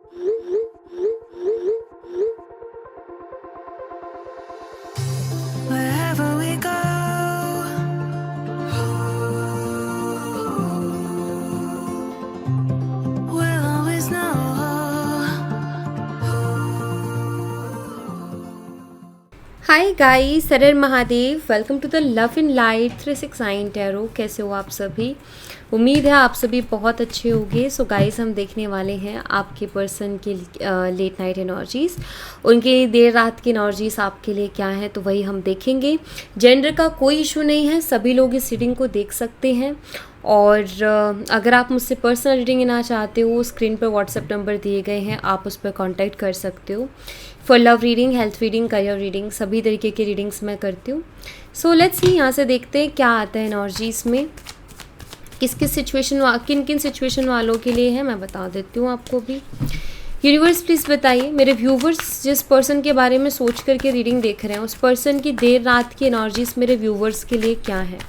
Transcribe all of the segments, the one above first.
Wherever we go, we'll always know. Hi guys, हर हर Mahadev. Welcome to the love in light 369 tarot. कैसे हो आप सभी? उम्मीद है आप सभी बहुत अच्छे होंगे। सो गाइस, हम देखने वाले हैं आपके पर्सन की लेट नाइट एनर्जीज़, उनकी देर रात की एनर्जीज़ आपके लिए क्या है, तो वही हम देखेंगे। जेंडर का कोई इशू नहीं है, सभी लोग इस रीडिंग को देख सकते हैं। और अगर आप मुझसे पर्सनल रीडिंग लेना चाहते हो, स्क्रीन पर व्हाट्सएप नंबर दिए गए हैं, आप उस पर कॉन्टैक्ट कर सकते हो। For love reading, health reading, career reading, सभी तरीके की रीडिंग्स मैं करती हूँ। सो लेट्स सी, यहाँ से देखते हैं क्या आता है एनर्जीज़ में, किस किस सिचुएशन, किन किन सिचुएशन वालों के लिए है, मैं बता देती हूँ आपको भी। यूनिवर्स प्लीज़ बताइए, मेरे व्यूवर्स जिस पर्सन के बारे में सोच करके रीडिंग देख रहे हैं, उस पर्सन की देर रात की एनर्जीज़ मेरे व्यूवर्स के लिए क्या है।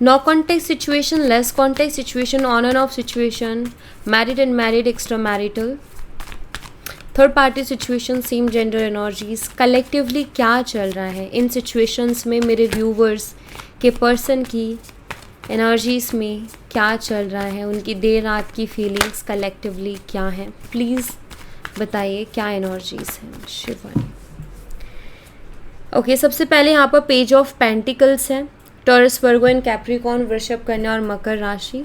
No contact situation, less contact situation, on and off situation, married and married, extra marital, third party situation, same gender energies, collectively क्या चल रहा है इन सिचुएशंस में, मेरे व्यूवर्स के पर्सन की एनर्जीज़ में क्या चल रहा है, उनकी देर रात की फीलिंग्स कलेक्टिवली क्या है। प्लीज़ बताइए क्या एनर्जीज़ हैं शिवानी। ओके, सबसे पहले यहाँ पर पेज ऑफ पेंटिकल्स है। टॉरस, वर्गो एंड कैप्रिकॉर्न, वृषभ, कन्या और मकर राशि।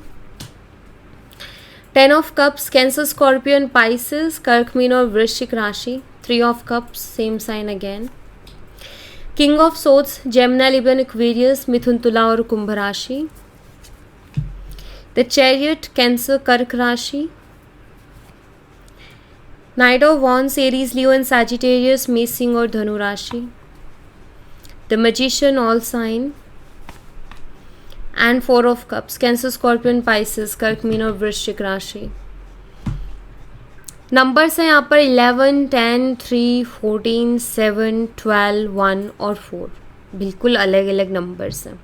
10 of cups, Cancer, Scorpion, Pisces, कर्क, मीन और वृश्चिक राशि। 3 of cups, same sign again. King of swords, Gemini, Libra, Aquarius, मिथुन, तुला और कुंभ राशि। द चैरियट, कैंसर, कर्क राशि। Knight of wands, Aries, Leo and Sagittarius, मेष, सिंह और धनु राशि। The magician, all sign. And 4 of cups, Cancer, Scorpion, Pisces, कर्क, मीन और वृश्चिक राशि। नंबर्स हैं यहाँ पर 11, 10, 3, 14, 7, 12, 1 और 4, बिल्कुल अलग अलग नंबर्स हैं।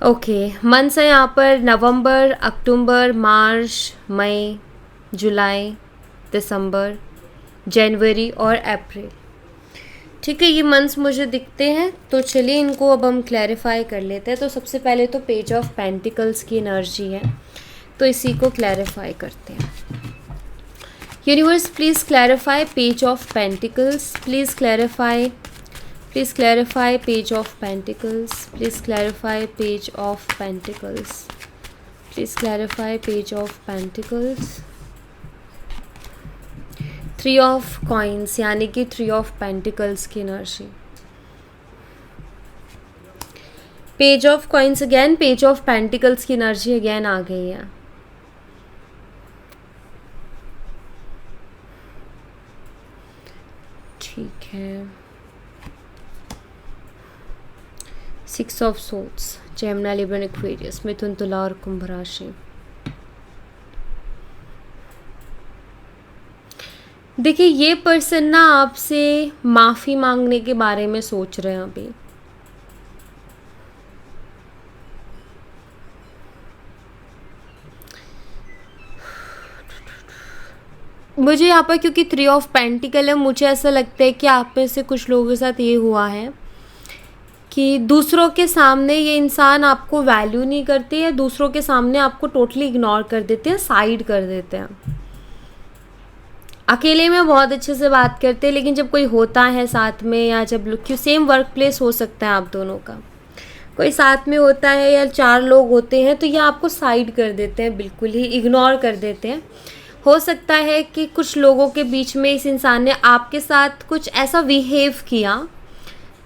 ओके, मंथ्स हैं यहाँ पर नवंबर, अक्टूबर, मार्च, मई, जुलाई, दिसंबर, जनवरी और अप्रैल। ठीक है, ये मंथ्स मुझे दिखते हैं, तो चलिए इनको अब हम क्लैरिफाई कर लेते हैं। तो सबसे पहले तो पेज ऑफ पेंटिकल्स की एनर्जी है, तो इसी को क्लैरिफाई करते हैं। Universe please clarify page of pentacles, please clarify page of pentacles, please clarify page of pentacles, please clarify page of pentacles. 3 of coins, यानी कि 3 ऑफ पेंटिकल्स की energy. Page of coins again, page of pentacles की energy again आ गई है। ठीक है, 6 of swords, Gemini, Libra, Aquarius, मिथुन, तुला और कुंभ राशि। देखिए, ये पर्सन ना आपसे माफ़ी मांगने के बारे में सोच रहे हैं अभी। मुझे यहाँ पर क्योंकि 3 ऑफ पेंटिकल है, मुझे ऐसा लगता है कि आप में से कुछ लोगों के साथ ये हुआ है कि दूसरों के सामने ये इंसान आपको वैल्यू नहीं करते, या दूसरों के सामने आपको टोटली इग्नोर कर देते हैं, साइड कर देते हैं। अकेले में बहुत अच्छे से बात करते हैं, लेकिन जब कोई होता है साथ में, या जब क्यों सेम वर्क प्लेस हो सकता है आप दोनों का, कोई साथ में होता है या 4 लोग होते हैं, तो ये आपको साइड कर देते हैं, बिल्कुल ही इग्नोर कर देते हैं। हो सकता है कि कुछ लोगों के बीच में इस इंसान ने आपके साथ कुछ ऐसा बिहेव किया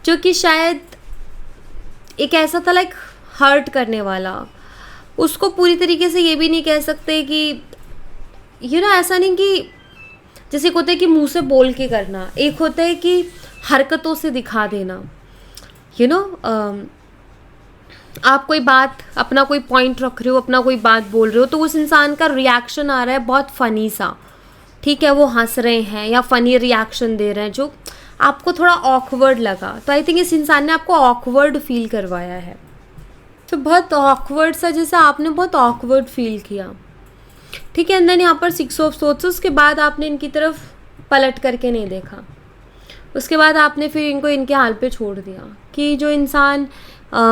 जो कि शायद एक ऐसा था लाइक हर्ट करने वाला। उसको पूरी तरीके से ये भी नहीं कह सकते कि ऐसा नहीं कि जैसे एक होता है कि मुंह से बोल के करना, एक होता है कि हरकतों से दिखा देना। आप कोई बात, अपना कोई पॉइंट रख रहे हो, अपना कोई बात बोल रहे हो, तो उस इंसान का रिएक्शन आ रहा है बहुत फ़नी सा, ठीक है, वो हंस रहे हैं या फ़नी रिएक्शन दे रहे हैं जो आपको थोड़ा ऑकवर्ड लगा। तो आई थिंक इस इंसान ने आपको ऑकवर्ड फील करवाया है, तो बहुत ऑकवर्ड सा, जैसे आपने बहुत ऑकवर्ड फील किया। ठीक है, एंड देन यहाँ पर 6 ऑफ सोर्ड्स, उसके बाद आपने इनकी तरफ पलट करके नहीं देखा, उसके बाद आपने फिर इनको इनके हाल पे छोड़ दिया कि जो इंसान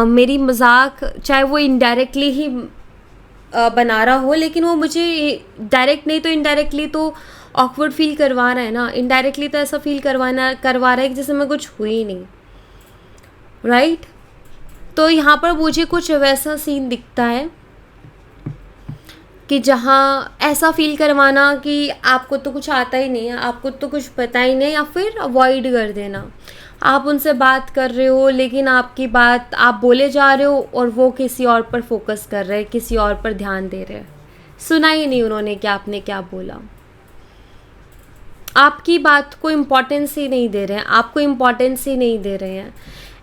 मेरी मजाक चाहे वो इनडायरेक्टली ही बना रहा हो, लेकिन वो मुझे डायरेक्ट नहीं तो इनडायरेक्टली तो ऑकवर्ड फील करवा रहा है ना, इनडायरेक्टली तो ऐसा फील करवा रहा है कि जैसे मैं कुछ हुई ही नहीं, राइट। तो यहाँ पर मुझे कुछ वैसा सीन दिखता है कि जहाँ ऐसा फील करवाना कि आपको तो कुछ आता ही नहीं है, आपको तो कुछ पता ही नहीं, या फिर अवॉइड कर देना। आप उनसे बात कर रहे हो लेकिन आपकी बात आप बोले जा रहे हो और वो किसी और पर फोकस कर रहे हैं, किसी और पर ध्यान दे रहे हैं, सुना ही नहीं उन्होंने कि आपने क्या बोला, आपकी बात को इम्पोर्टेंस ही नहीं दे रहे हैं, आपको इम्पोर्टेंस ही नहीं दे रहे हैं।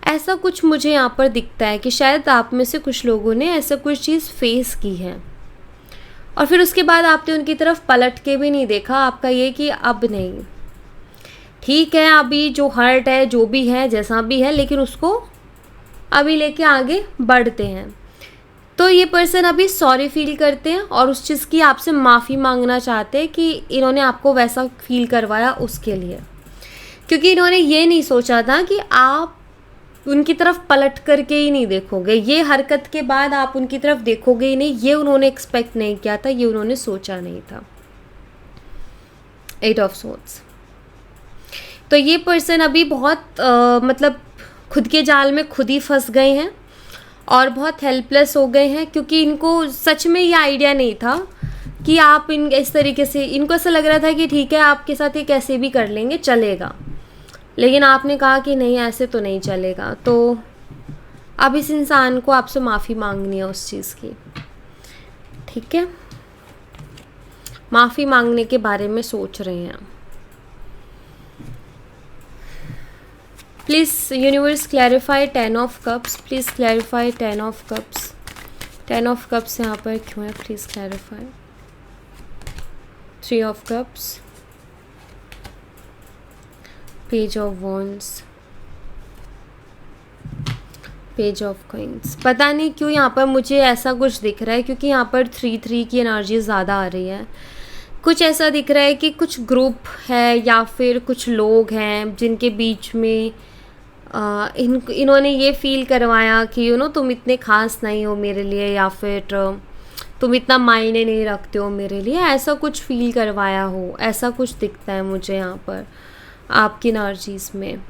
ऐसा कुछ मुझे यहाँ पर दिखता है कि शायद आप में से कुछ लोगों ने ऐसा कुछ चीज़ फेस की है और फिर उसके बाद आपने उनकी तरफ पलट के भी नहीं देखा। आपका ये कि अब नहीं, ठीक है, अभी जो हर्ट है जो भी है जैसा भी है, लेकिन उसको अभी लेके आगे बढ़ते हैं। तो ये पर्सन अभी सॉरी फील करते हैं और उस चीज़ की आपसे माफ़ी मांगना चाहते हैं कि इन्होंने आपको वैसा फील करवाया उसके लिए, क्योंकि इन्होंने ये नहीं सोचा था कि आप उनकी तरफ पलट करके ही नहीं देखोगे, ये हरकत के बाद आप उनकी तरफ देखोगे ही नहीं, ये उन्होंने एक्सपेक्ट नहीं किया था, ये उन्होंने सोचा नहीं था। 8 ऑफ सोर्ड्स। तो ये पर्सन अभी बहुत मतलब खुद के जाल में खुद ही फंस गए हैं और बहुत हेल्पलेस हो गए हैं, क्योंकि इनको सच में ये आइडिया नहीं था कि आप इस तरीके से, इनको ऐसा लग रहा था कि ठीक है आपके साथ ये कैसे भी कर लेंगे चलेगा, लेकिन आपने कहा कि नहीं ऐसे तो नहीं चलेगा। तो अब इस इंसान को आपसे माफ़ी मांगनी है उस चीज़ की, ठीक है, माफ़ी मांगने के बारे में सोच रहे हैं। Please universe clarify 10 of cups, please clarify 10 of cups, 10 of cups यहाँ पर क्यों है, please clarify. 3 of cups, page of wands, page of coins. पता नहीं क्यों यहाँ पर मुझे ऐसा कुछ दिख रहा है, क्योंकि यहाँ पर 3-3 की एनर्जी ज़्यादा आ रही है। कुछ ऐसा दिख रहा है कि कुछ ग्रुप है या फिर कुछ लोग हैं जिनके बीच में इन्होंने ये फील करवाया कि तुम इतने ख़ास नहीं हो मेरे लिए, या फिर तुम इतना मायने नहीं रखते हो मेरे लिए, ऐसा कुछ फील करवाया हो, ऐसा कुछ दिखता है मुझे यहाँ पर आपकी एनर्जीज़ में।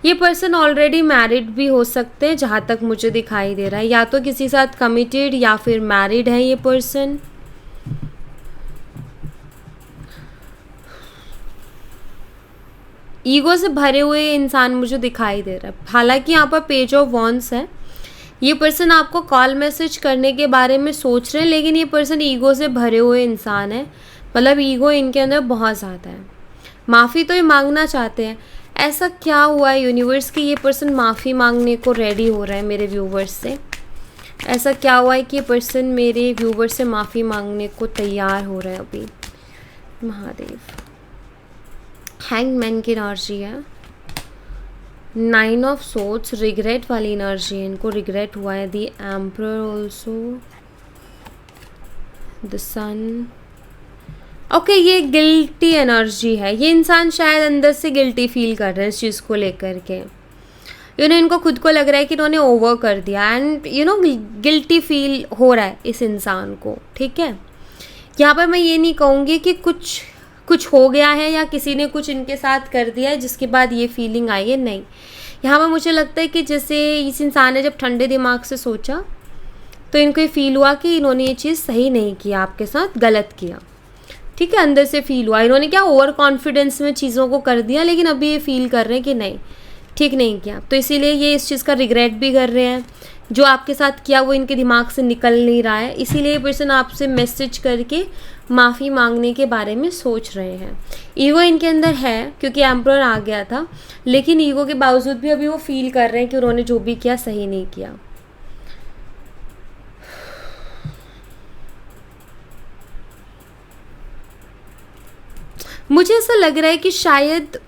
ये पर्सन ऑलरेडी मैरिड भी हो सकते हैं जहाँ तक मुझे दिखाई दे रहा है, या तो किसी साथ कमिटेड या फिर मैरिड है ये पर्सन। ईगो से भरे हुए इंसान मुझे दिखाई दे रहा है। हालांकि यहाँ पर पेज ऑफ वॉन्ड्स है, ये पर्सन आपको कॉल मैसेज करने के बारे में सोच रहे हैं, लेकिन ये पर्सन ईगो से भरे हुए इंसान है, मतलब ईगो इनके अंदर बहुत ज़्यादा है। माफ़ी तो ये मांगना चाहते हैं। ऐसा क्या हुआ है यूनिवर्स कि ये पर्सन माफ़ी मांगने को रेडी हो रहा है मेरे व्यूवर्स से? ऐसा क्या हुआ है कि ये पर्सन मेरे व्यूवर्स से माफ़ी मांगने को तैयार हो रहा है अभी? महादेव। हैंगमैन की एनर्जी है, 9 ऑफ सोर्ड्स, रिग्रेट वाली एनर्जी है, इनको रिग्रेट हुआ है। The emperor also, the sun. Okay, ये गिल्टी एनर्जी है, ये इंसान शायद अंदर से गिल्टी फील कर रहे हैं इस चीज़ को लेकर के। इनको खुद को लग रहा है कि इन्होंने ओवर कर दिया, एंड गिल्टी फील हो रहा है इस इंसान को, ठीक है। यहाँ पर मैं ये नहीं कहूँगी कि कुछ हो गया है या किसी ने कुछ इनके साथ कर दिया है जिसके बाद ये फीलिंग आई है, नहीं। यहाँ पर मुझे लगता है कि जैसे इस इंसान ने जब ठंडे दिमाग से सोचा तो इनको ये फील हुआ कि इन्होंने ये चीज़ सही नहीं किया, आपके साथ गलत किया, ठीक है। अंदर से फील हुआ, इन्होंने क्या ओवर कॉन्फिडेंस में चीज़ों को कर दिया, लेकिन अभी ये फील कर रहे हैं कि नहीं, ठीक नहीं किया। तो इसीलिए ये इस चीज़ का रिग्रेट भी कर रहे हैं। जो आपके साथ किया वो इनके दिमाग से निकल नहीं रहा है, इसीलिए ये पर्सन आपसे मैसेज करके माफ़ी मांगने के बारे में सोच रहे हैं। ईगो इनके अंदर है क्योंकि एम्परर आ गया था, लेकिन ईगो के बावजूद भी अभी वो फील कर रहे हैं कि उन्होंने जो भी किया सही नहीं किया। मुझे ऐसा लग रहा है कि शायद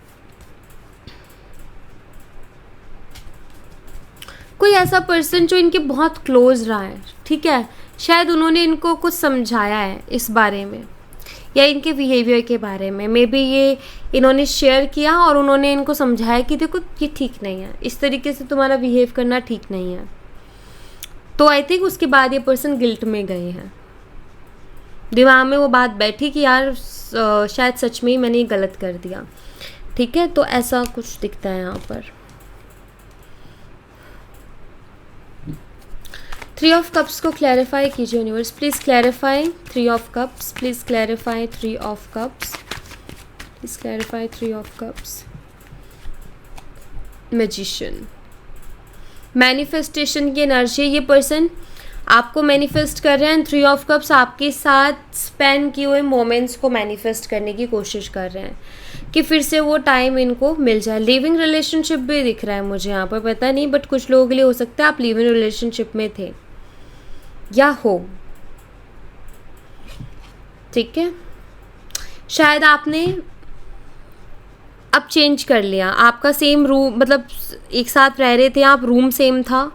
कोई ऐसा पर्सन जो इनके बहुत क्लोज रहा है, ठीक है, शायद उन्होंने इनको कुछ समझाया है इस बारे में, या इनके बिहेवियर के बारे में। मे बी ये इन्होंने शेयर किया और उन्होंने इनको समझाया कि देखो ये ठीक नहीं है, इस तरीके से तुम्हारा बिहेव करना ठीक नहीं है। तो आई थिंक उसके बाद ये पर्सन गिल्ट में गए हैं, दिमाग में वो बात बैठी कि यार शायद सच में ही मैंने ये गलत कर दिया। ठीक है, तो ऐसा कुछ दिखता है यहाँ पर। 3 ऑफ कप्स को क्लैरिफाई कीजिए universe, please clarify 3 of cups, please clarify 3 of cups, please clarify 3 of cups. Magician, manifestation की एनर्जी, ये पर्सन आपको मैनिफेस्ट कर रहे हैं। 3 ऑफ कप्स आपके साथ स्पेंड किए हुए मोमेंट्स को मैनिफेस्ट करने की कोशिश कर रहे हैं कि फिर से वो टाइम इनको मिल जाए। लिविंग रिलेशनशिप भी दिख रहा है मुझे यहाँ पर, पता नहीं, बट कुछ लोगों के लिए हो सकता है आप लिविंग रिलेशनशिप में थे या हो। ठीक है, शायद आपने अब चेंज कर लिया, आपका सेम रूम, मतलब एक साथ रह रहे थे आप, रूम सेम था,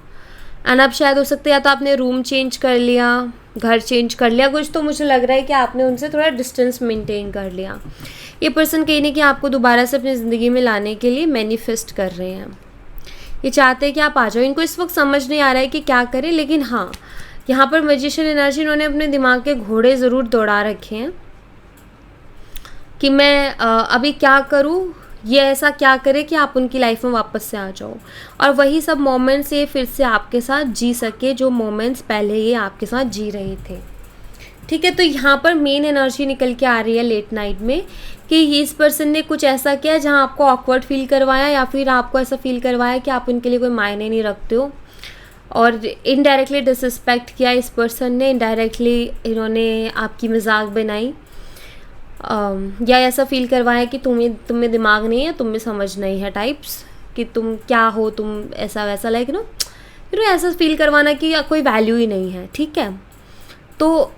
एंड अब शायद हो सकता है या तो आपने रूम चेंज कर लिया, घर चेंज कर लिया, कुछ तो मुझे लग रहा है कि आपने उनसे थोड़ा डिस्टेंस मेंटेन कर लिया। ये पर्सन कहीं ना कहीं आपको दोबारा से अपनी ज़िंदगी में लाने के लिए मैनिफेस्ट कर रहे हैं, ये चाहते हैं कि आप आ जाओ। इनको इस वक्त समझ नहीं आ रहा है कि क्या करें, लेकिन हाँ, यहाँ पर मैजिशियन एनर्जी, इन्होंने अपने दिमाग के घोड़े ज़रूर दौड़ा रखे हैं कि मैं अभी क्या करूँ, ये ऐसा क्या करे कि आप उनकी लाइफ में वापस से आ जाओ और वही सब मोमेंट्स ये फिर से आपके साथ जी सके जो मोमेंट्स पहले ये आपके साथ जी रहे थे। ठीक है, तो यहाँ पर मेन एनर्जी निकल के आ रही है लेट नाइट में कि इस पर्सन ने कुछ ऐसा किया जहाँ आपको ऑकवर्ड फील करवाया, या फिर आपको ऐसा फील करवाया कि आप उनके लिए कोई मायने नहीं रखते हो, और इनडायरेक्टली डिसरिस्पेक्ट किया इस पर्सन ने, इनडायरेक्टली इन्होंने आपकी मजाक बनाई, या ऐसा फील करवाया कि तुम में दिमाग नहीं है, तुम में समझ नहीं है टाइप्स, कि तुम क्या हो, तुम ऐसा वैसा, लाइक नो ऐसा फील करवाना कि कोई वैल्यू ही नहीं है। ठीक है, तो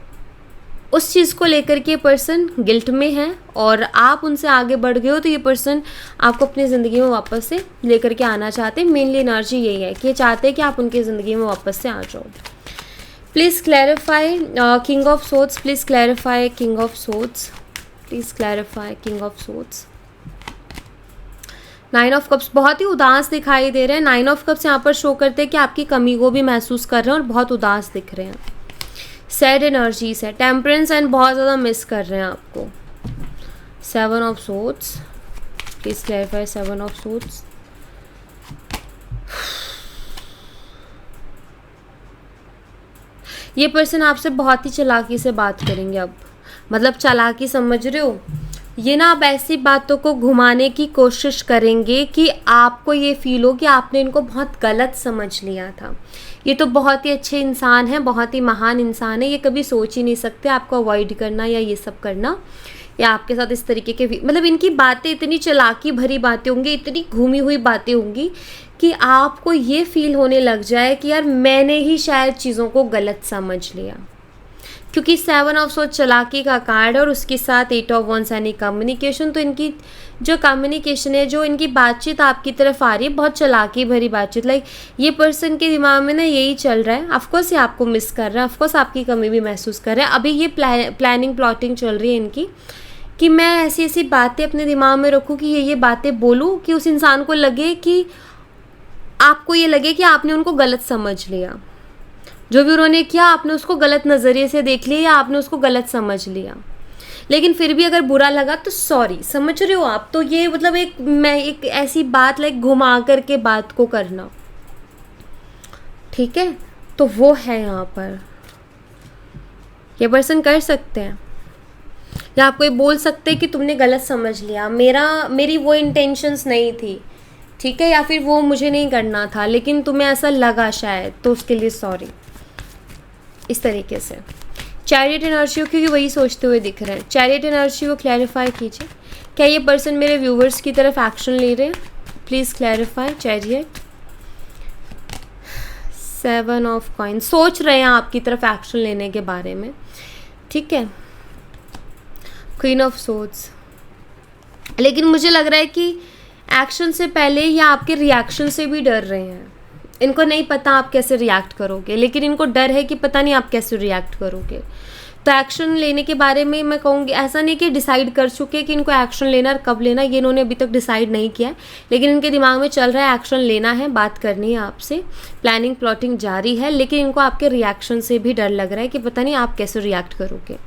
उस चीज़ को लेकर के ये पर्सन गिल्ट में है और आप उनसे आगे बढ़ गए हो, तो ये पर्सन आपको अपनी ज़िंदगी में वापस से लेकर के आना चाहते हैं। मेनली एनर्जी यही है कि ये चाहते हैं कि आप उनकी ज़िंदगी में वापस से आ जाओ। Please clarify king of swords, please clarify king of swords, please clarify king of swords. 9 of cups बहुत ही उदास दिखाई दे रहे हैं। 9 ऑफ कप्स यहाँ पर शो करते हैं कि आपकी कमी को भी महसूस कर रहे हैं और बहुत उदास दिख रहे हैं। सैड एनर्जीज है, टेम्परेंस एंड बहुत ज़्यादा मिस कर रहे हैं आपको। 7 of swords, please clarify 7 of swords. ये पर्सन आपसे बहुत ही चालाकी से बात करेंगे अब, मतलब चालाकी समझ रहे हो, ये ना अब ऐसी बातों को घुमाने की कोशिश करेंगे कि आपको ये फील हो कि आपने इनको बहुत गलत समझ लिया था। ये तो बहुत ही अच्छे इंसान हैं, बहुत ही महान इंसान है, ये कभी सोच ही नहीं सकते आपको अवॉइड करना या ये सब करना, या आपके साथ इस तरीके के, मतलब इनकी बातें इतनी चालाकी भरी बातें होंगी, इतनी घूमी हुई बातें होंगी कि आपको ये फील होने लग जाए कि यार मैंने ही शायद चीज़ों को गलत समझ लिया, क्योंकि 7 ऑफ सोर्ड्स चालाकी का कार्ड है और उसके साथ 8 ऑफ वंस यानी कम्युनिकेशन। तो इनकी जो कम्युनिकेशन है, जो इनकी बातचीत आपकी तरफ आ रही है, बहुत चालाकी भरी बातचीत, लाइक ये पर्सन के दिमाग में ना यही चल रहा है, ऑफकोर्स ये आपको मिस कर रहा है, ऑफकोर्स आपकी कमी भी महसूस कर रहा है। अभी ये प्लानिंग प्लॉटिंग चल रही है इनकी कि मैं ऐसी ऐसी बातें अपने दिमाग में रखूँ कि ये बातें बोलूँ कि उस इंसान को लगे, कि आपको ये लगे कि आपने उनको गलत समझ लिया, जो भी उन्होंने किया आपने उसको गलत नज़रिए से देख लिया या आपने उसको गलत समझ लिया। लेकिन फिर भी अगर बुरा लगा तो सॉरी, समझ रहे हो आप। तो ये मतलब एक ऐसी बात लाइक घुमा करके बात को करना, ठीक है, तो वो है यहाँ पर ये पर्सन कर सकते हैं, या आपको ये बोल सकते हैं कि तुमने गलत समझ लिया, मेरी वो इंटेंशंस नहीं थी, ठीक है, या फिर वो मुझे नहीं करना था लेकिन तुम्हें ऐसा लगा शायद, तो उसके लिए सॉरी। इस तरीके से चैरियट एनर्जी को, क्योंकि वही सोचते हुए दिख रहे हैं, चैरियट एनर्जी को क्लैरिफाई कीजिए। क्या ये पर्सन मेरे व्यूवर्स की तरफ एक्शन ले रहे हैं? Please clarify chariot. 7 of coin, सोच रहे हैं आपकी तरफ एक्शन लेने के बारे में, ठीक है। क्वीन ऑफ सोर्ड्स, लेकिन मुझे लग रहा है कि एक्शन से पहले या आपके रिएक्शन से भी डर रहे हैं, इनको नहीं पता आप कैसे रिएक्ट करोगे, लेकिन इनको डर है कि पता नहीं आप कैसे रिएक्ट करोगे। तो एक्शन लेने के बारे में मैं कहूँगी, ऐसा नहीं कि डिसाइड कर चुके कि इनको एक्शन लेना और कब लेना, ये इन्होंने अभी तक डिसाइड नहीं किया है, लेकिन इनके दिमाग में चल रहा है एक्शन लेना है, बात करनी है आपसे, प्लानिंग प्लॉटिंग जारी है, लेकिन इनको आपके रिएक्शन से भी डर लग रहा है कि पता नहीं आप कैसे रिएक्ट करोगे।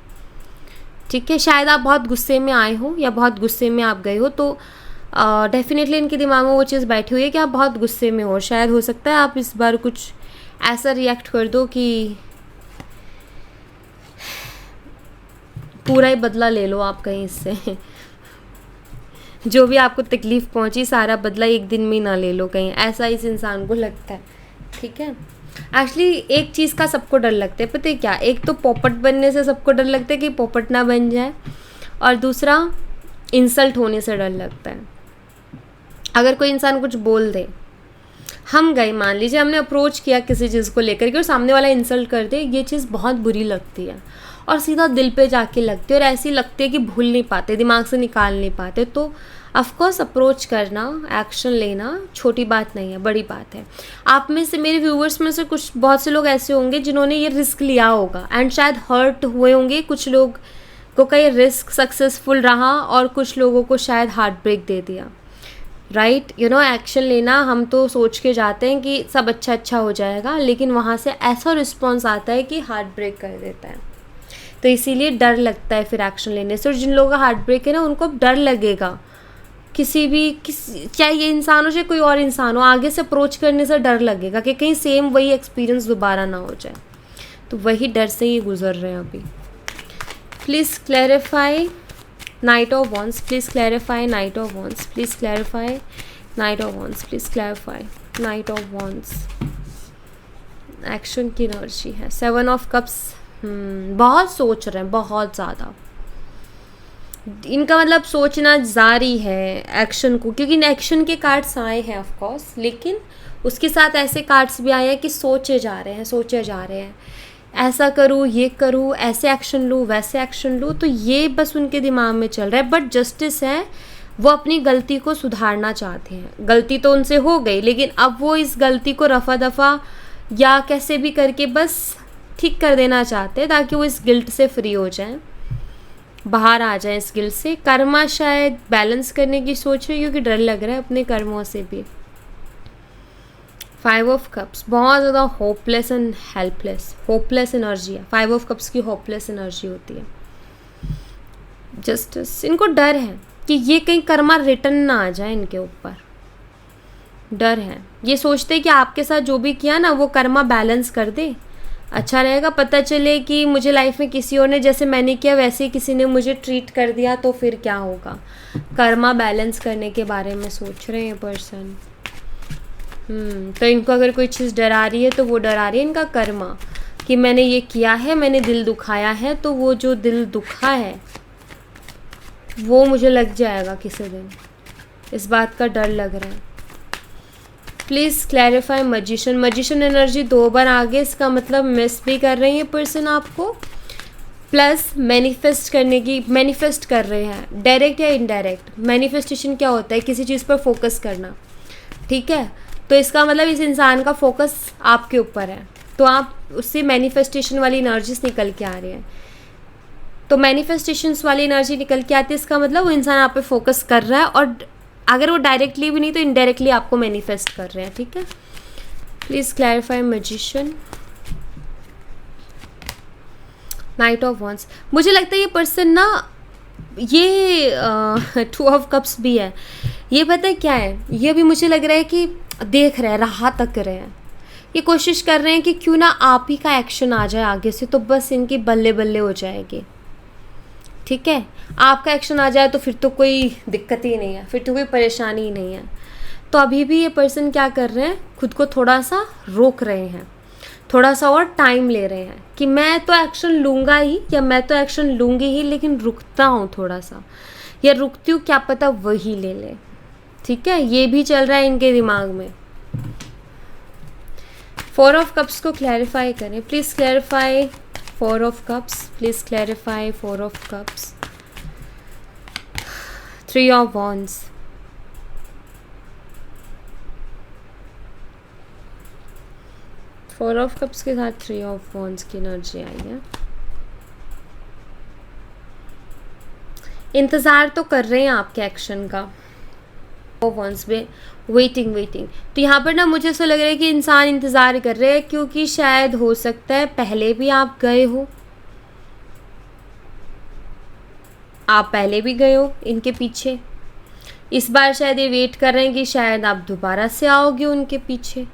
ठीक है, शायद आप बहुत गुस्से में आए हो या बहुत गुस्से में आप गए हो, तो डेफिनेटली इनके दिमाग में वो चीज़ बैठी हुई है कि आप बहुत गुस्से में हो। शायद हो सकता है आप इस बार कुछ ऐसा रिएक्ट कर दो कि पूरा ही बदला ले लो आप कहीं से जो भी आपको तकलीफ़ पहुंची सारा बदला एक दिन में ना ले लो कहीं, ऐसा इस इंसान को लगता है। ठीक है, एक्चुअली एक चीज़ का सबको डर लगता है, पता है क्या? एक तो पोपट बनने से सबको डर लगता है कि पोपट ना बन जाए, और दूसरा इंसल्ट होने से डर लगता है। अगर कोई इंसान कुछ बोल दे, हम गए, मान लीजिए हमने अप्रोच किया किसी चीज़ को लेकर के और सामने वाला इंसल्ट कर दे, ये चीज़ बहुत बुरी लगती है और सीधा दिल पे जाके लगती है, और ऐसी लगती है कि भूल नहीं पाते, दिमाग से निकाल नहीं पाते। तो ऑफकोर्स अप्रोच करना, एक्शन लेना छोटी बात नहीं है, बड़ी बात है। आप में से, मेरे व्यूवर्स में से कुछ बहुत से लोग ऐसे होंगे जिन्होंने ये रिस्क लिया होगा एंड शायद हर्ट हुए होंगे। कुछ लोग को कई रिस्क सक्सेसफुल रहा और कुछ लोगों को शायद हार्ट ब्रेक दे दिया। राइट, यू नो, एक्शन लेना, हम तो सोच के जाते हैं कि सब अच्छा अच्छा हो जाएगा, लेकिन वहाँ से ऐसा रिस्पॉन्स आता है कि हार्ट ब्रेक कर देता है। तो इसीलिए डर लगता है फिर एक्शन लेने से। और जिन लोगों का हार्ट ब्रेक है ना, उनको डर लगेगा चाहे ये इंसान हो चाहे कोई और इंसान हो, आगे से अप्रोच करने से डर लगेगा कि कहीं सेम वही एक्सपीरियंस दोबारा ना हो जाए। तो वही डर से ये गुजर रहे हैं अभी। Please clarify night of wands, please clarify night of wands, please clarify night of wands, please clarify night of wands. Action की एनर्जी है, 7 ऑफ कप्स। बहुत सोच रहे हैं, बहुत ज़्यादा। इनका मतलब सोचना जारी है एक्शन को, क्योंकि एक्शन के कार्ड्स आए हैं ऑफ कोर्स, लेकिन उसके साथ ऐसे कार्ड्स भी आए हैं कि सोचे जा रहे हैं, सोचे जा रहे हैं, ऐसा करूँ, ये करूँ, ऐसे एक्शन लूँ, वैसे एक्शन लूँ। तो ये बस उनके दिमाग में चल रहा है। बट जस्टिस है, वो अपनी गलती को सुधारना चाहते हैं। गलती तो उनसे हो गई, लेकिन अब वो इस गलती को रफा दफा या कैसे भी करके बस ठीक कर देना चाहते हैं, ताकि वो इस गिल्ट से फ्री हो जाएं, बाहर आ जाए इस गिल्ट से। कर्मा शायद बैलेंस करने की सोच है, क्योंकि डर लग रहा है अपने कर्मों से भी। 5 ऑफ कप्स, बहुत ज़्यादा hopeless and helpless, hopeless energy है। 5 ऑफ कप्स की होपलेस एनर्जी होती है। जस्टिस, इनको डर है कि ये कहीं कर्मा रिटर्न ना आ जाए इनके ऊपर, डर है। ये सोचते हैं कि आपके साथ जो भी किया ना, वो कर्मा बैलेंस कर दे, अच्छा रहेगा। पता चले कि मुझे लाइफ में किसी और ने जैसे मैंने किया वैसे ही किसी ने मुझे ट्रीट कर दिया, तो फिर क्या होगा। कर्मा बैलेंस करने के बारे में सोच रहे हैं पर्सन। तो इनको अगर कोई चीज़ डरा रही है, तो वो डरा रही है इनका कर्मा, कि मैंने ये किया है, मैंने दिल दुखाया है, तो वो जो दिल दुखा है वो मुझे लग जाएगा किसी दिन, इस बात का डर लग रहा है। Please clarify magician. Magician energy 2 बार आगे, इसका मतलब मिस भी कर रही है पर्सन आपको, प्लस मैनिफेस्ट करने की, मैनिफेस्ट कर रहे हैं, डायरेक्ट या इनडायरेक्ट। मैनिफेस्टेशन क्या होता है? किसी चीज़ पर फोकस करना, ठीक है। तो इसका मतलब इस इंसान का फोकस आपके ऊपर है, तो आप उससे मैनिफेस्टेशन वाली एनर्जीज निकल के आ रही है। तो मैनिफेस्टेशंस वाली एनर्जी निकल के आती है, इसका मतलब वो इंसान आप पे फोकस कर रहा है, और अगर वो डायरेक्टली भी नहीं तो इनडायरेक्टली आपको मैनिफेस्ट कर रहे हैं, ठीक है। Please clarify magician, night of wands. मुझे लगता है ये पर्सन ना, ये 2 ऑफ कप्स भी है, ये पता है क्या है, ये भी मुझे लग रहा है कि देख रहे हैं, राह तक रहे हैं, ये कोशिश कर रहे हैं कि क्यों ना आप ही का एक्शन आ जाए आगे से, तो बस इनकी बल्ले बल्ले हो जाएगी, ठीक है। आपका एक्शन आ जाए तो फिर तो कोई दिक्कत ही नहीं है, फिर तो कोई परेशानी ही नहीं है। तो अभी भी ये पर्सन क्या कर रहे हैं, खुद को थोड़ा सा रोक रहे हैं, थोड़ा सा और टाइम ले रहे हैं कि मैं तो एक्शन लूँगा ही, या मैं तो एक्शन लूँगी ही, लेकिन रुकता हूँ थोड़ा सा, या रुकती हूँ, क्या पता वही ले ले, ठीक है। ये भी चल रहा है इनके दिमाग में। 4 ऑफ कप्स को क्लैरिफाई करें, please clarify 4 of cups, please clarify 4 of cups. 3 of wands, 4 of cups के साथ 3 ऑफ वॉन्ड्स की एनर्जी आई है। इंतज़ार तो कर रहे हैं आपके एक्शन का, वंस में वेटिंग। तो यहाँ पर ना मुझे ऐसा लग रहा है कि इंसान इंतज़ार कर रहे हैं, क्योंकि शायद हो सकता है पहले भी आप गए हो, आप पहले भी गए हो इनके पीछे। इस बार शायद ये वेट कर रहे हैं कि शायद आप दोबारा से आओगे उनके पीछे,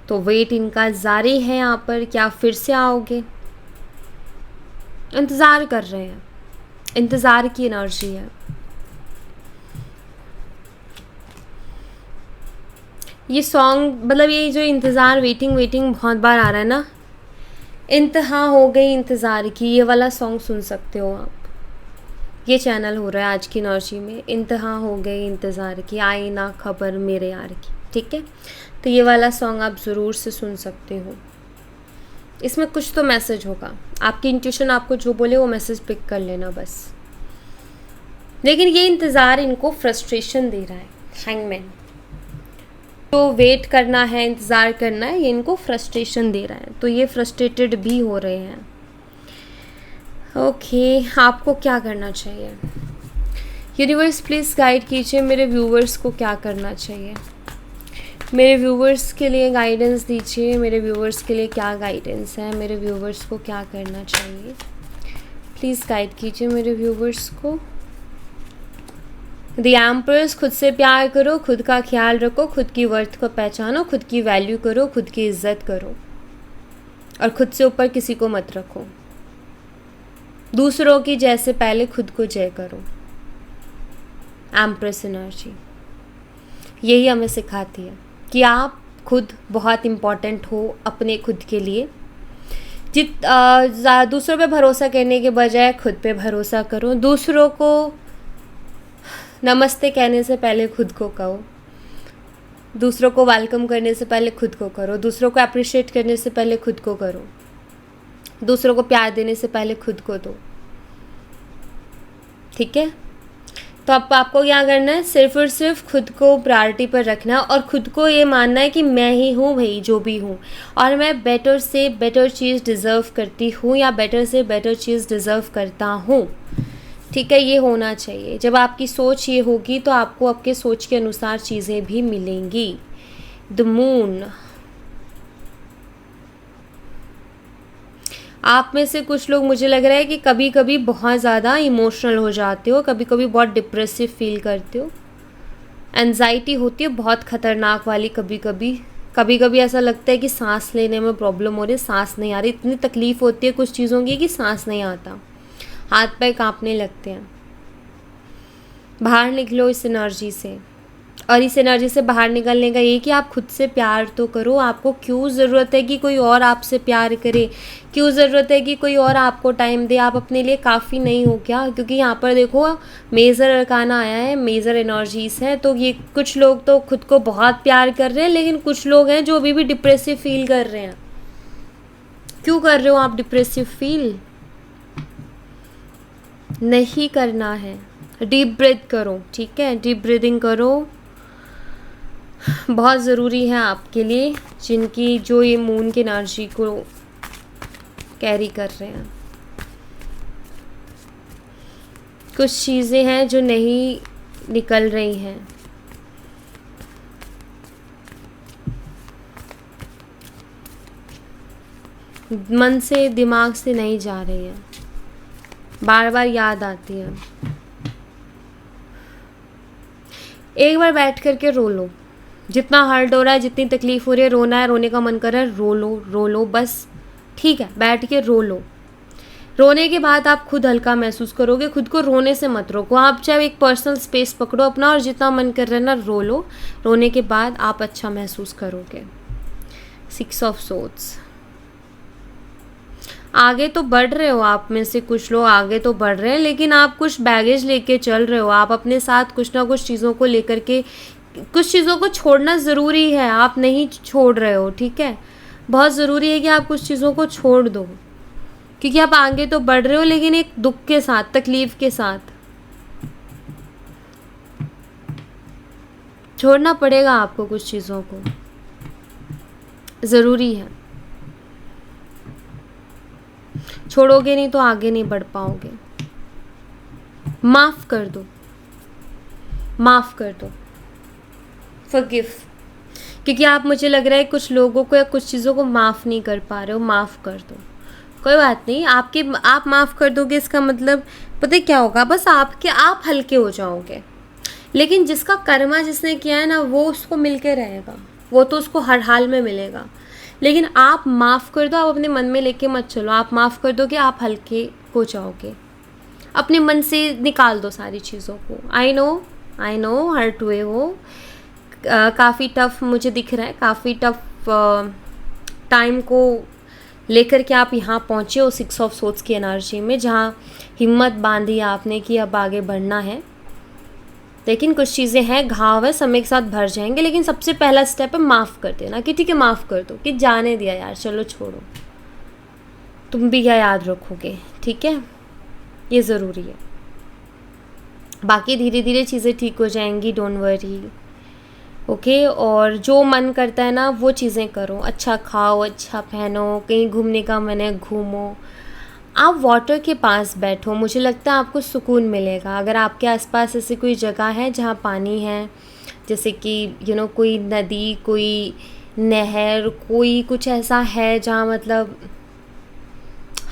तो वेट इनका जारी है यहाँ पर, क्या फिर से आओगे। इंतज़ार कर रहे हैं, इंतज़ार की एनर्जी है। ये सॉन्ग मतलब ये जो इंतज़ार वेटिंग बहुत बार आ रहा है ना, इंतहा हो गई इंतज़ार की, ये वाला सॉन्ग सुन सकते हो आप। ये चैनल हो रहा है आज की एनर्जी में, इंतहा हो गई इंतज़ार की, आई ना खबर मेरे यार की, ठीक है। तो ये वाला सॉन्ग आप ज़रूर से सुन सकते हो, इसमें कुछ तो मैसेज होगा। आपकी इंट्यूशन आपको जो बोले वो मैसेज पिक कर लेना बस। लेकिन ये इंतज़ार इनको फ्रस्ट्रेशन दे रहा है, हैंगमैन। तो वेट करना है, इंतज़ार करना है, ये इनको फ्रस्ट्रेशन दे रहा है, तो ये फ्रस्ट्रेटेड भी हो रहे हैं। ओके, आपको क्या करना चाहिए? यूनिवर्स प्लीज़ गाइड कीजिए मेरे व्यूवर्स को क्या करना चाहिए। मेरे व्यूवर्स के लिए गाइडेंस दीजिए, मेरे व्यूवर्स के लिए क्या गाइडेंस है, मेरे व्यूवर्स को क्या करना चाहिए, प्लीज़ गाइड कीजिए मेरे व्यूवर्स को। द एम्परर्स, खुद से प्यार करो, खुद का ख्याल रखो, खुद की वर्थ को पहचानो, खुद की वैल्यू करो, खुद की इज्जत करो, और खुद से ऊपर किसी को मत रखो। दूसरों की जैसे पहले खुद को जय करो। एम्प्रेस एनर्जी यही हमें सिखाती है कि आप खुद बहुत इम्पॉर्टेंट हो अपने खुद के लिए। दूसरों पे भरोसा करने के बजाय खुद पे भरोसा करो। दूसरों को नमस्ते कहने से पहले खुद को कहो, दूसरों को वेलकम करने से पहले खुद को करो, दूसरों को अप्रिशिएट करने से पहले खुद को करो, दूसरों को प्यार देने से पहले खुद को दो, ठीक है। तो अब आपको क्या करना है, सिर्फ और सिर्फ खुद को प्रायोरिटी पर रखना है, और खुद को ये मानना है कि मैं ही हूँ भाई जो भी हूँ, और मैं बेटर से बेटर चीज़ डिज़र्व करती हूँ, या बेटर से बेटर चीज़ डिज़र्व करता हूँ, ठीक है। ये होना चाहिए। जब आपकी सोच ये होगी तो आपको आपके सोच के अनुसार चीज़ें भी मिलेंगी। द मून, आप में से कुछ लोग, मुझे लग रहा है कि कभी कभी बहुत ज़्यादा इमोशनल हो जाते हो, कभी कभी बहुत डिप्रेसिव फील करते हो, एंजाइटी होती है बहुत ख़तरनाक वाली। कभी कभी ऐसा लगता है कि सांस लेने में प्रॉब्लम हो रही है, सांस नहीं आ रही, इतनी तकलीफ़ होती है कुछ चीज़ों की कि सांस नहीं आता, हाथ पैर कांपने लगते हैं। बाहर निकलो इस एनर्जी से, और इस एनर्जी से बाहर निकलने का ये कि आप खुद से प्यार तो करो। आपको क्यों ज़रूरत है कि कोई और आपसे प्यार करे, क्यों ज़रूरत है कि कोई और आपको टाइम दे? आप अपने लिए काफ़ी नहीं हो क्या? क्योंकि यहाँ पर देखो मेजर अरकाना आया है, मेजर एनर्जीज़ है, तो ये कुछ लोग तो खुद को बहुत प्यार कर रहे हैं, लेकिन कुछ लोग हैं जो अभी भी डिप्रेसिव फील कर रहे हैं। क्यों कर रहे हो आप डिप्रेसिव फील? नहीं करना है। डीप ब्रीथ करो, ठीक है, डीप ब्रीदिंग करो, बहुत ज़रूरी है आपके लिए, जिनकी जो ये मून की एनर्जी को कैरी कर रहे हैं। कुछ चीज़ें हैं जो नहीं निकल रही हैं, मन से दिमाग से नहीं जा रही हैं, बार बार याद आती है। एक बार बैठ करके रो लो, जितना हर्ट हो रहा है, जितनी तकलीफ़ हो रही है, रोना है, रोने का मन कर रहा है, रो लो बस, ठीक है, बैठ के रो लो। रोने के बाद आप खुद हल्का महसूस करोगे। खुद को रोने से मत रोको, आप चाहे एक पर्सनल स्पेस पकड़ो अपना, और जितना मन कर रहा है ना रो लो। रोने के बाद आप अच्छा महसूस करोगे। 6 ऑफ सोर्ड्स, आगे तो बढ़ रहे हो, आप में से कुछ लोग आगे तो बढ़ रहे हैं, लेकिन आप कुछ बैगेज लेके चल रहे हो। आप अपने साथ कुछ ना कुछ चीज़ों को लेकर के, कुछ चीज़ों को छोड़ना ज़रूरी है, आप नहीं छोड़ रहे हो, ठीक है। बहुत ज़रूरी है कि आप कुछ चीज़ों को छोड़ दो, क्योंकि आप आगे तो बढ़ रहे हो, लेकिन एक दुख के साथ, तकलीफ़ के साथ। छोड़ना पड़ेगा आपको कुछ चीज़ों को, ज़रूरी है। छोड़ोगे नहीं तो आगे नहीं बढ़ पाओगे। माफ़ कर दो, माफ़ कर दो, फॉरगिव। क्योंकि आप, मुझे लग रहा है कुछ लोगों को या कुछ चीज़ों को माफ़ नहीं कर पा रहे हो। माफ़ कर दो, कोई बात नहीं। आप माफ़ कर दोगे, इसका मतलब पता है क्या होगा, बस आप हल्के हो जाओगे। लेकिन जिसका कर्मा जिसने किया है ना, वो उसको मिल के रहेगा, वो तो उसको हर हाल में मिलेगा। लेकिन आप माफ़ कर दो, आप अपने मन में लेके मत चलो। आप माफ़ कर दोगे, आप हल्के हो जाओगे, अपने मन से निकाल दो सारी चीज़ों को। आई नो हर्ट हुए हो, काफ़ी टफ मुझे दिख रहा है, काफ़ी टफ टाइम को लेकर के आप यहाँ पहुँचे हो 6 ऑफ सोर्ड्स की एनर्जी में, जहाँ हिम्मत बांधी आपने कि अब आगे बढ़ना है। लेकिन कुछ चीज़ें हैं, घाव है, समय के साथ भर जाएंगे। लेकिन सबसे पहला स्टेप है माफ़ कर देना, कि ठीक है माफ़ कर दो, कि जाने दिया यार, चलो छोड़ो, तुम भी क्या याद रखोगे, ठीक है, ये ज़रूरी है। बाकी धीरे धीरे चीज़ें ठीक हो जाएंगी, डोंट वरी, ओके। और जो मन करता है ना वो चीज़ें करो, अच्छा खाओ, अच्छा पहनो, कहीं घूमने का मन है घूमो, आप वाटर के पास बैठो, मुझे लगता है आपको सुकून मिलेगा। अगर आपके आसपास ऐसी कोई जगह है जहाँ पानी है, जैसे कि कोई नदी, कोई नहर, कोई कुछ ऐसा है जहाँ मतलब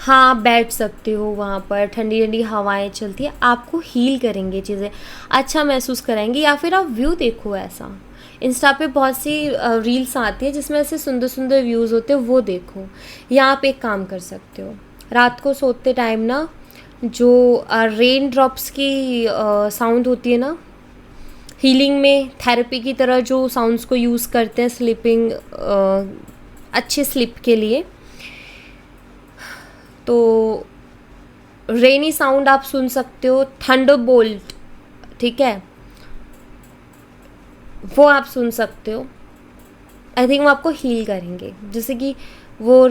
हाँ बैठ सकते हो, वहाँ पर ठंडी ठंडी हवाएं चलती है, आपको हील करेंगे, चीज़ें अच्छा महसूस कराएंगी। या फिर आप व्यू देखो, ऐसा इंस्टा पे बहुत सी रील्स आती है जिसमें ऐसे सुंदर सुंदर व्यूज़ होते हैं, वो देखो। या आप एक काम कर सकते हो, रात को सोते टाइम ना जो रेन ड्रॉप्स की साउंड होती है ना, हीलिंग में थेरेपी की तरह जो साउंड्स को यूज़ करते हैं स्लीपिंग, अच्छे स्लीप के लिए, तो रेनी साउंड आप सुन सकते हो, थंडरबोल्ट, ठीक है, वो आप सुन सकते हो। आई थिंक वो आपको हील करेंगे। जैसे कि वो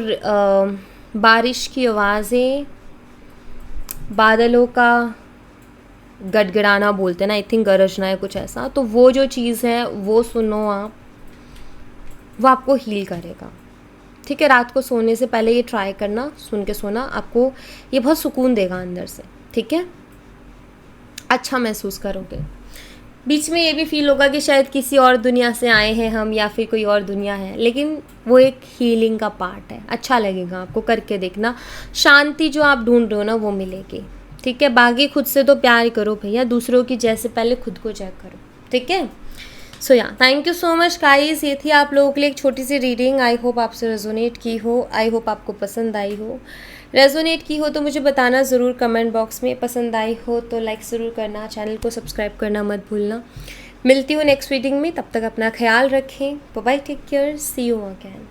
बारिश की आवाज़ें, बादलों का गड़गड़ाना बोलते हैं ना, आई थिंक गरजना है कुछ ऐसा, तो वो जो चीज़ है वो सुनो आप, वो आपको हील करेगा, ठीक है। रात को सोने से पहले ये ट्राई करना, सुन के सोना, आपको ये बहुत सुकून देगा अंदर से, ठीक है, अच्छा महसूस करोगे। बीच में ये भी फील होगा कि शायद किसी और दुनिया से आए हैं हम, या फिर कोई और दुनिया है, लेकिन वो एक हीलिंग का पार्ट है। अच्छा लगेगा आपको, करके देखना, शांति जो आप ढूंढ रहे हो ना वो मिलेगी, ठीक है। बाकी खुद से तो प्यार करो भैया, दूसरों की जैसे पहले खुद को चेक करो, ठीक है। सो या thank you so much guys, ये थी आप लोगों के लिए एक छोटी सी रीडिंग। आई होप आपसे रेजोनेट की हो, आई होप आपको पसंद आई हो। रेजोनेट की हो तो मुझे बताना ज़रूर कमेंट बॉक्स में, पसंद आई हो तो लाइक ज़रूर करना, चैनल को सब्सक्राइब करना मत भूलना। मिलती हूँ नेक्स्ट रीडिंग में, तब तक अपना ख्याल रखें, bye bye, take care, see you again.